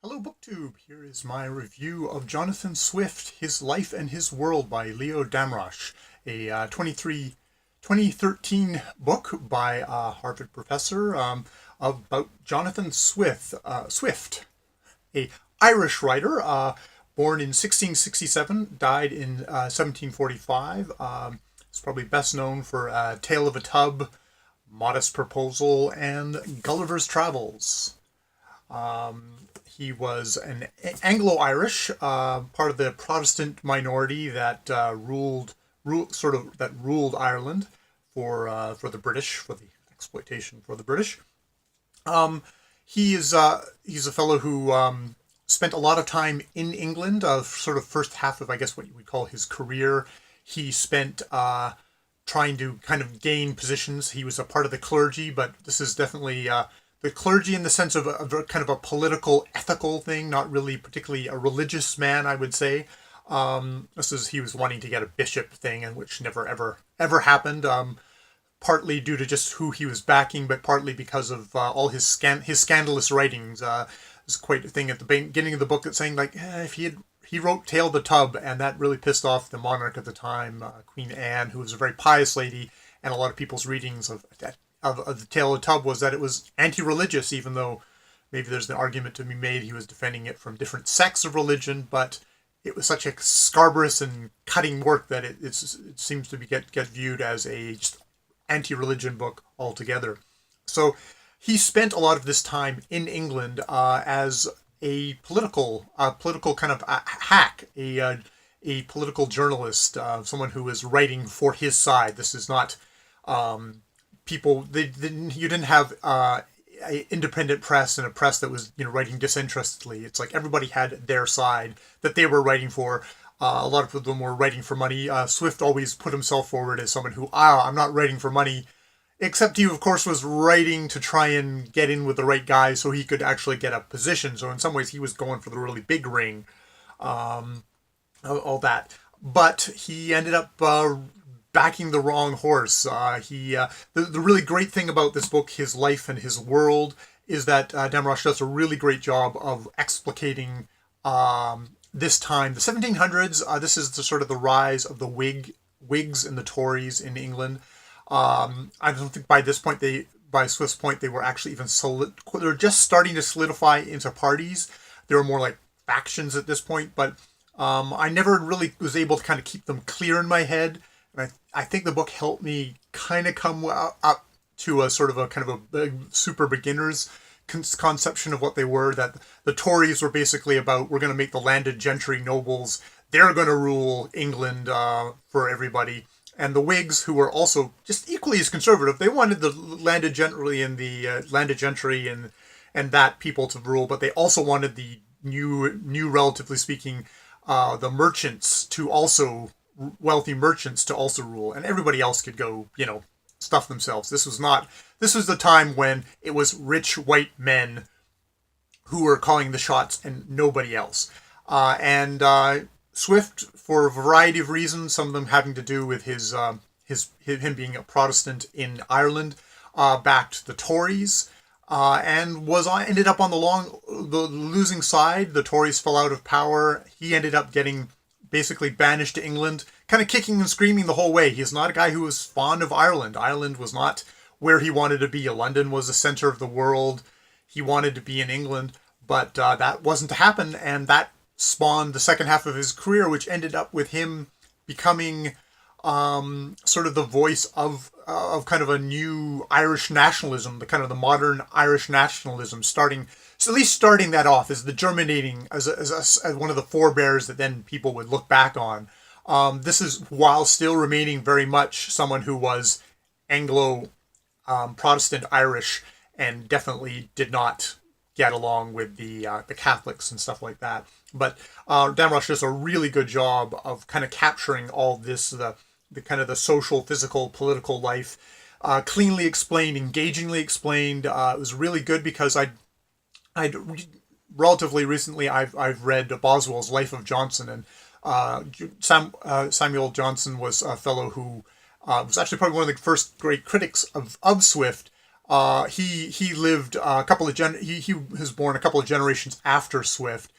Hello, BookTube. Here is my review of Jonathan Swift, His Life and His World by Leo Damrosch, a 2013 book by a Harvard professor about Jonathan Swift, a Irish writer, born in 1667, died in 1745. He's probably best known for Tale of a Tub, Modest Proposal, and Gulliver's Travels. He was an Anglo-Irish, part of the Protestant minority that ruled Ireland for the British, for the exploitation for the British. He's a fellow who spent a lot of time in England. Sort of first half of, I guess, what you would call his career, he spent trying to kind of gain positions. He was a part of the clergy, but this is definitely the clergy in the sense of a kind of a political, ethical thing, not really particularly a religious man, I would say. He was wanting to get a bishop thing, and which never ever happened. Partly due to just who he was backing, but partly because of all his scandalous writings. There's quite a thing at the beginning of the book that's saying if he wrote Tale of the Tub, and that really pissed off the monarch at the time, Queen Anne, who was a very pious lady, and a lot of people's readings of the Tale of the Tub was that it was anti-religious, even though maybe there's an argument to be made he was defending it from different sects of religion, but it was such a scarbarous and cutting work that it seems to get viewed as a just anti-religion book altogether. So he spent a lot of this time in England as a political kind of hack, a political journalist, someone who was writing for his side. This is not you didn't have a independent press and a press that was writing disinterestedly. It's like everybody had their side that they were writing for. A lot of them were writing for money. Swift always put himself forward as someone who, I'm not writing for money, except he of course was writing to try and get in with the right guy so he could actually get a position. So in some ways he was going for the really big ring, all that. But he ended up backing the wrong horse. The really great thing about this book, His Life and His World, is that Damrosch does a really great job of explicating this time, the 1700s. This is the rise of the Whigs and the Tories in England. I don't think by Swift's point, they were actually even they were just starting to solidify into parties. They were more like factions at this point, but I never really was able to kind of keep them clear in my head. And I think the book helped me kind of come up to a sort of a kind of a super beginner's conception of what they were. That the Tories were basically about, we're going to make the landed gentry nobles, they're going to rule England for everybody. And the Whigs, who were also just equally as conservative, they wanted the landed gentry and that people to rule, but they also wanted the new relatively speaking, the merchants to also wealthy merchants to also rule, and everybody else could go, stuff themselves. This was the time when it was rich white men who were calling the shots and nobody else. And Swift, for a variety of reasons, some of them having to do with him being a Protestant in Ireland, backed the Tories, and ended up on the losing side. The Tories fell out of power. He ended up getting basically banished to England, kind of kicking and screaming the whole way. He's not a guy who was fond of Ireland. Ireland was not where he wanted to be. London was the center of the world. He wanted to be in England, but that wasn't to happen, and that spawned the second half of his career, which ended up with him becoming sort of the voice of kind of a new Irish nationalism, the kind of the modern Irish nationalism, at least starting that off as the germinating, as one of the forebears that then people would look back on. This is while still remaining very much someone who was Anglo Protestant Irish, and definitely did not get along with the Catholics and stuff like that. But Damrosch does a really good job of kind of capturing all this, the kind of the social, physical, political life, cleanly explained, engagingly explained. It was really good because I'd relatively recently I've read Boswell's Life of Johnson, and Samuel Johnson was a fellow who was actually probably one of the first great critics of Swift. He lived a couple of he was born a couple of generations after Swift,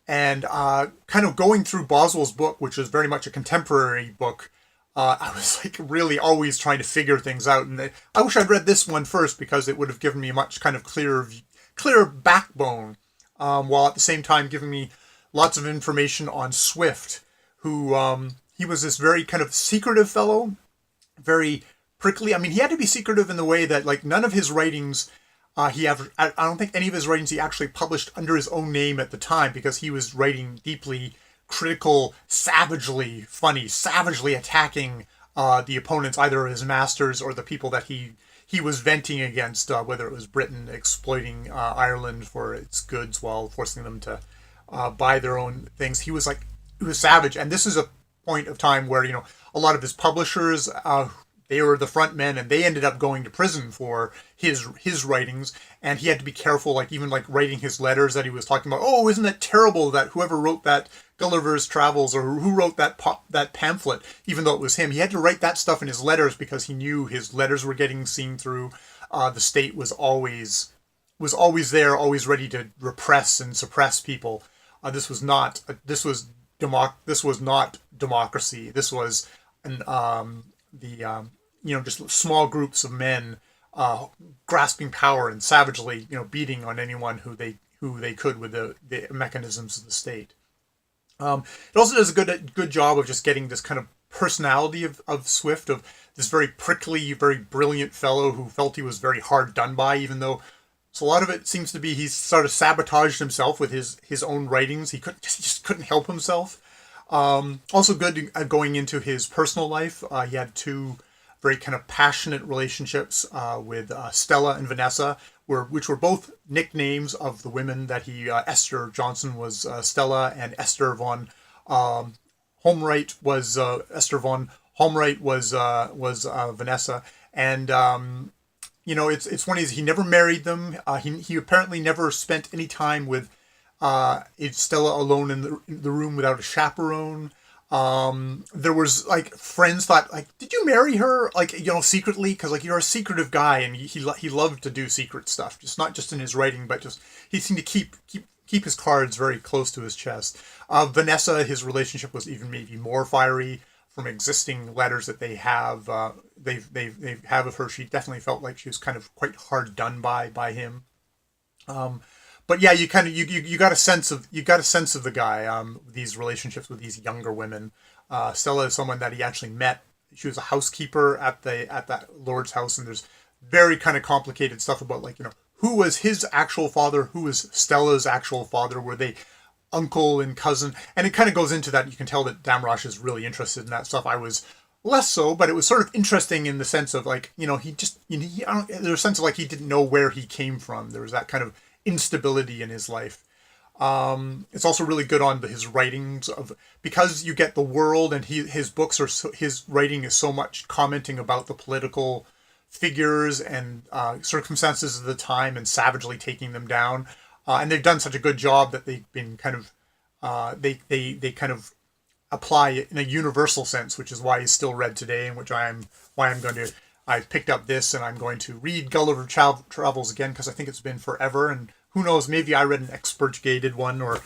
and kind of going through Boswell's book, which was very much a contemporary book. I was like really always trying to figure things out, and I wish I'd read this one first because it would have given me a much kind of clearer backbone, while at the same time giving me lots of information on Swift, who he was this very kind of secretive fellow, very prickly. I mean, he had to be secretive in the way that like none of his writings, I don't think any of his writings he actually published under his own name at the time, because he was writing deeply critical, savagely funny, savagely attacking the opponents, either his masters or the people that he was venting against, whether it was Britain exploiting Ireland for its goods while forcing them to buy their own things. He was savage, and this is a point of time where a lot of his publishers, they were the front men, and they ended up going to prison for his writings, and he had to be careful, like even like writing his letters that he was talking about. Oh, isn't that terrible that whoever wrote that Gulliver's Travels, or who wrote that pamphlet, even though it was him, he had to write that stuff in his letters because he knew his letters were getting seen through. The state was always there, always ready to repress and suppress people. This was not democracy. This was just small groups of men grasping power and savagely beating on anyone who they could with the mechanisms of the state. It also does a good job of just getting this kind of personality of Swift, of this very prickly, very brilliant fellow who felt he was very hard done by, even though. So a lot of it seems to be he's sort of sabotaged himself with his own writings. He just couldn't help himself. Also good going into his personal life. He had two very kind of passionate relationships with Stella and Vanessa, which were both nicknames of the women that he. Esther Johnson was Stella, and Esther von Homreit was Vanessa. And it's funny is he never married them. He apparently never spent any time with Stella alone in the room without a chaperone. There was like friends thought like, did you marry her like secretly, because like you're a secretive guy, and he loved to do secret stuff, just not just in his writing, but just he seemed to keep his cards very close to his chest. Vanessa, his relationship was even maybe more fiery from existing letters that they have of her. She definitely felt like she was kind of quite hard done by him. But yeah, you kind of you got a sense of the guy. These relationships with these younger women. Stella is someone that he actually met. She was a housekeeper at that lord's house, and there's very kind of complicated stuff about like who was his actual father, who was Stella's actual father, were they uncle and cousin, and it kind of goes into that. You can tell that Damrosch is really interested in that stuff. I was less so, but it was sort of interesting in the sense of like he just there's a sense of like he didn't know where he came from. There was that kind of instability in his life. It's also really good on his writings because you get the world, and his books his writing is so much commenting about the political figures and circumstances of the time and savagely taking them down. And they've done such a good job that they've been kind of they kind of apply it in a universal sense, which is why he's still read today, and I picked up this, and I'm going to read Gulliver Travels again because I think it's been forever, and who knows, maybe I read an expurgated one, or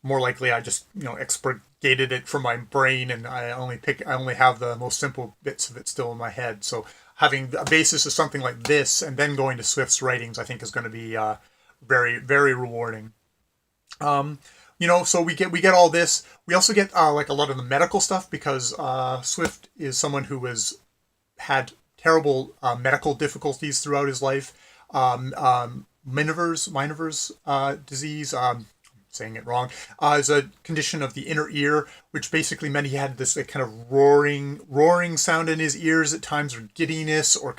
more likely I just expurgated it from my brain, and I only have the most simple bits of it still in my head. So having a basis of something like this, and then going to Swift's writings, I think is going to be very, very rewarding. So we get all this. We also get like a lot of the medical stuff, because Swift is someone who had terrible medical difficulties throughout his life. Miner's disease, saying it wrong, is a condition of the inner ear, which basically meant he had this kind of roaring sound in his ears at times, or giddiness, or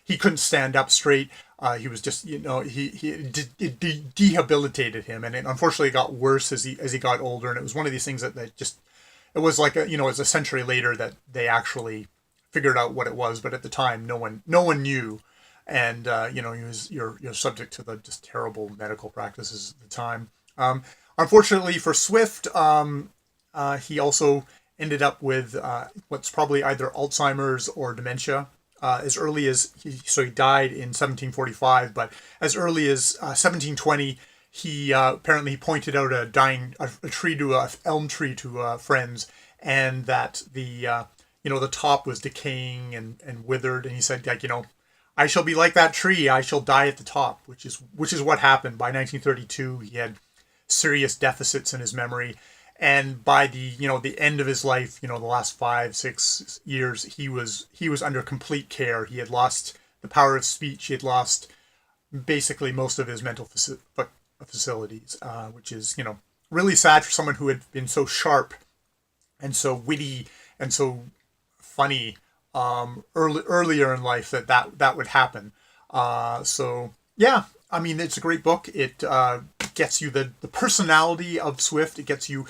he couldn't stand up straight. He was just, it debilitated him, and it unfortunately got worse as he got older. And it was one of these things that it was like it was a century later that they actually figured out what it was, but at the time no one knew, and you're subject to the just terrible medical practices at the time. Unfortunately for Swift, he also ended up with what's probably either Alzheimer's or dementia. as early as he died in 1745, but as early as 1720, he apparently pointed out a tree to a elm tree to friends, and that the top was decaying and withered, and he said, like, I shall be like that tree. I shall die at the top, which is what happened. By 1932, he had serious deficits in his memory, and by the end of his life, the last 5-6 years, he was under complete care. He had lost the power of speech. He had lost basically most of his mental facilities, which is really sad for someone who had been so sharp and so witty and so funny earlier in life, that would happen. So yeah, I mean, it's a great book. It gets you the personality of Swift. It gets you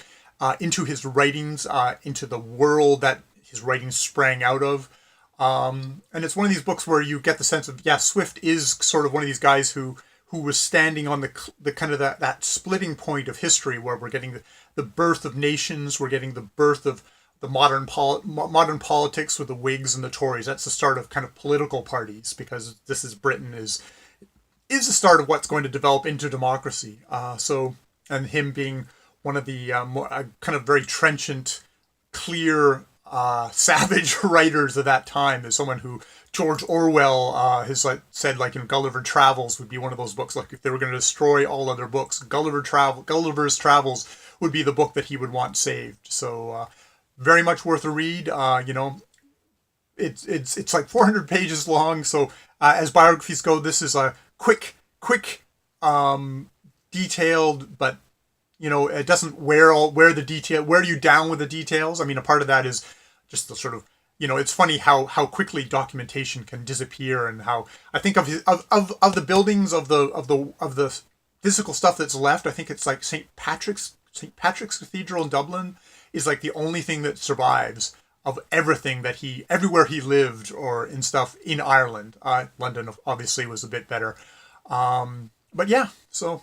into his writings, into the world that his writings sprang out of. And it's one of these books where you get the sense of, yeah, Swift is sort of one of these guys who was standing on the kind of that splitting point of history, where we're getting the birth of nations, we're getting the birth of the modern politics with the Whigs and the Tories. That's the start of kind of political parties, because this is Britain is the start of what's going to develop into democracy. And him being one of the kind of very trenchant, clear, savage writers of that time, is someone who George Orwell has said, Gulliver Travels would be one of those books. Like, if they were going to destroy all other books, Gulliver's Travels would be the book that he would want saved. So very much worth a read. It's like 400 pages long. So as biographies go, this is a quick, detailed, but it doesn't wear you down with the details. I mean, a part of that is just the sort of, it's funny how quickly documentation can disappear, and how I think of the buildings of the physical stuff that's left. I think it's like St. Patrick's Cathedral in Dublin is like the only thing that survives of everything that everywhere he lived, or in stuff in Ireland. London obviously was a bit better. But yeah, so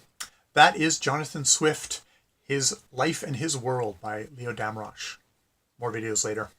that is Jonathan Swift, His Life and His World by Leo Damrosch. More videos later.